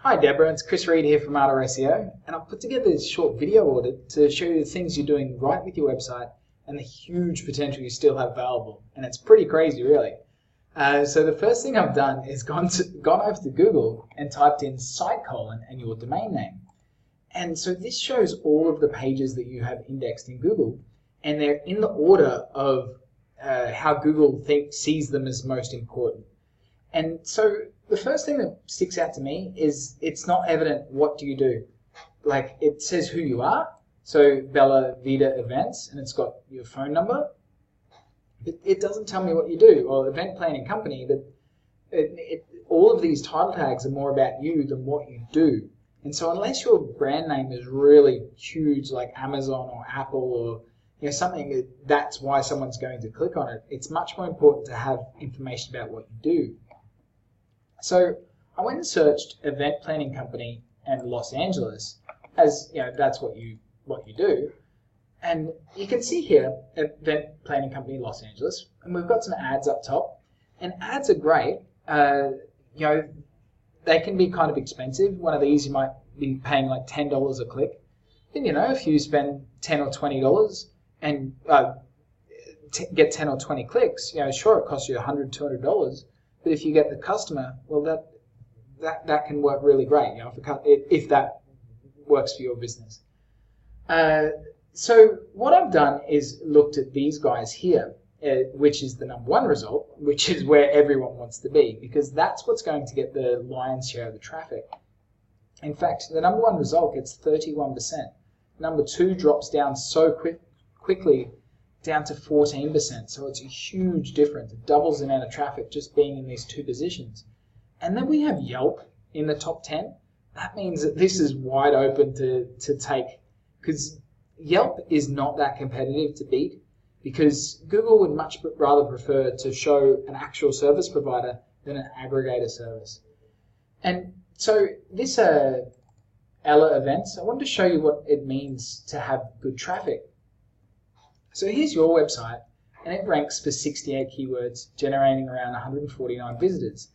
Hi Deborah, it's Chris Reed here from Ardor SEO, and I've put together this short video audit to show you the things you're doing right with your website and the huge potential you still have available. And it's pretty crazy, really. So the first thing I've done is gone over to Google and typed in site : and your domain name. And so this shows all of the pages that you have indexed in Google, and they're in the order of how Google sees them as most important. And so the first thing that sticks out to me is it's not evident what do you do. Like, it says who you are, so Bella Vita Events, and it's got your phone number. It doesn't tell me what you do, or event planning company. All of these title tags are more about you than what you do. And so unless your brand name is really huge, like Amazon or Apple, or something that's why someone's going to click on it, it's much more important to have information about what you do. So I went and searched event planning company and Los Angeles, as that's what you do. And you can see here, event planning company Los Angeles, and we've got some ads up top. And ads are great. They can be kind of expensive. One of these you might be paying like $10 a click. Then if you spend $10 or $20 and get 10 or 20 clicks, sure, it costs you $100, $200. But if you get the customer, well, that can work really great. If that works for your business. So what I've done is looked at these guys here, which is the #1 result, which is where everyone wants to be, because that's what's going to get the lion's share of the traffic. In fact, the #1 result gets 31%. #2 drops down so quickly, down to 14%. So it's a huge difference. It doubles the amount of traffic just being in these two positions. And then we have Yelp in the top 10. That means that this is wide open to take, because Yelp is not that competitive to beat, because Google would much rather prefer to show an actual service provider than an aggregator service. And so this Ella Events, I wanted to show you what it means to have good traffic. So here's your website, and it ranks for 68 keywords, generating around 149 visitors,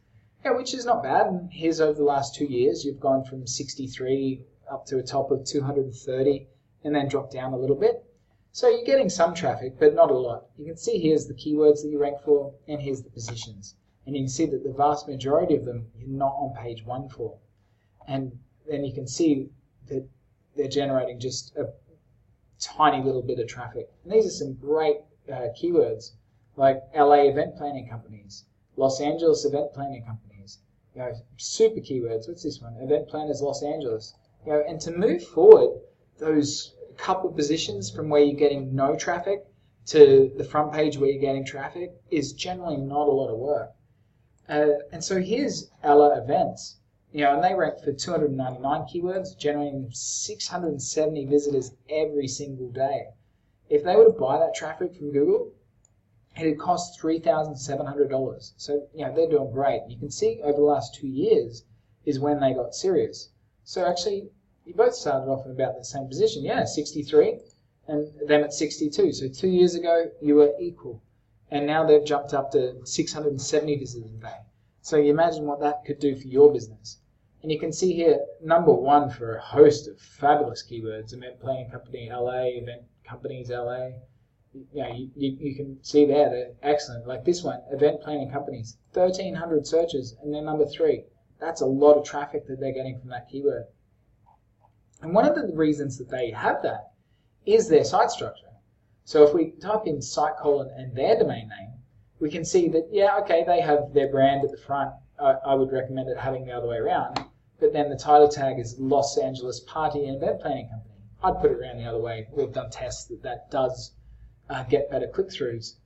which is not bad. And here's over the last 2 years, you've gone from 63 up to a top of 230, and then dropped down a little bit. So you're getting some traffic, but not a lot. You can see here's the keywords that you rank for, and here's the positions. And you can see that the vast majority of them you're not on page 1 for. And then you can see that they're generating just a tiny little bit of traffic. And these are some great keywords, like LA event planning companies, Los Angeles event planning companies, super keywords. What's this one? Event planners Los Angeles. And to move forward those couple positions from where you're getting no traffic to the front page where you're getting traffic is generally not a lot of work. And so here's Ella Events. And they rank for 299 keywords, generating 670 visitors every single day. If they were to buy that traffic from Google, it'd cost $3,700. So, they're doing great. You can see over the last 2 years is when they got serious. So actually, you both started off in about the same position. 63, and them at 62. So 2 years ago, you were equal. And now they've jumped up to 670 visitors a day. So you imagine what that could do for your business. And you can see here, #1 for a host of fabulous keywords: event planning company LA, event companies LA. You can see there, they're excellent. Like this one, event planning companies, 1,300 searches, and they're #3. That's a lot of traffic that they're getting from that keyword. And one of the reasons that they have that is their site structure. So if we type in site : and their domain name, we can see that, they have their brand at the front. I would recommend it having the other way around. But then the title tag is Los Angeles Party and Event Planning Company. I'd put it around the other way. We've done tests that does get better click-throughs.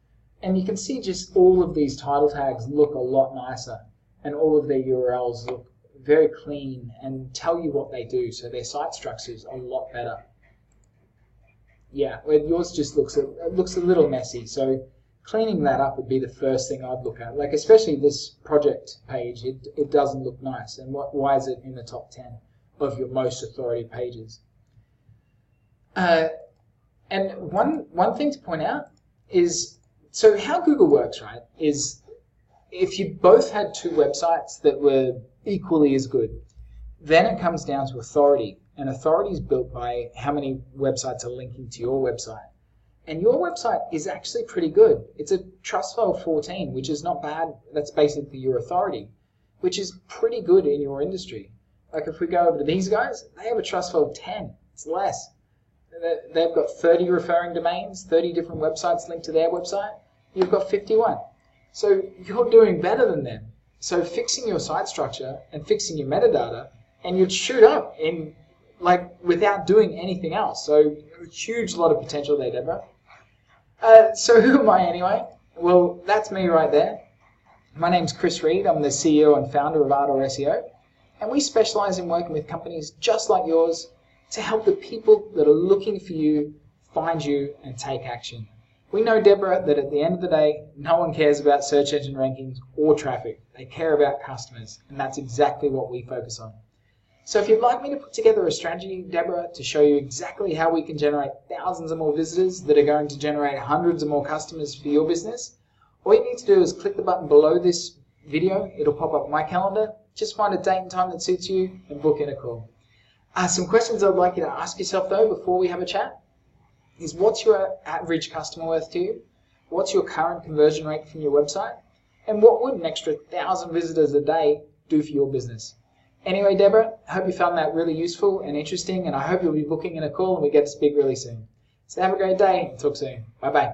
And you can see just all of these title tags look a lot nicer, and all of their URLs look very clean and tell you what they do. So their site structure is a lot better. Yours just looks a little messy. So cleaning that up would be the first thing I'd look at. Like, especially this project page, it doesn't look nice. And why is it in the top 10 of your most authority pages? And one thing to point out is, so how Google works, right, is if you both had two websites that were equally as good, Then it comes down to authority, and authority is built by how many websites are linking to your website. And your website is actually pretty good. It's a Trustful 14, which is not bad. That's basically your authority, which is pretty good in your industry. Like if we go over to these guys, they have a Trustful 10. It's less. They've got 30 referring domains, 30 different websites linked to their website. You've got 51. So you're doing better than them. So fixing your site structure and fixing your metadata, and you'd shoot up in without doing anything else. So a huge lot of potential there, Deborah. So who am I anyway? Well, that's me right there. My name's Chris Reed. I'm the CEO and founder of Ardor SEO, and we specialize in working with companies just like yours to help the people that are looking for you find you and take action. We know, Deborah, that at the end of the day, no one cares about search engine rankings or traffic. They care about customers, and that's exactly what we focus on. So if you'd like me to put together a strategy, Deborah, to show you exactly how we can generate thousands of more visitors that are going to generate hundreds of more customers for your business, all you need to do is click the button below this video. It'll pop up my calendar. Just find a date and time that suits you and book in a call. Some questions I'd like you to ask yourself, though, before we have a chat is, what's your average customer worth to you? What's your current conversion rate from your website? And what would an extra 1,000 visitors a day do for your business? Anyway, Deborah, I hope you found that really useful and interesting, and I hope you'll be booking in a call and we get to speak really soon. So have a great day and talk soon. Bye-bye.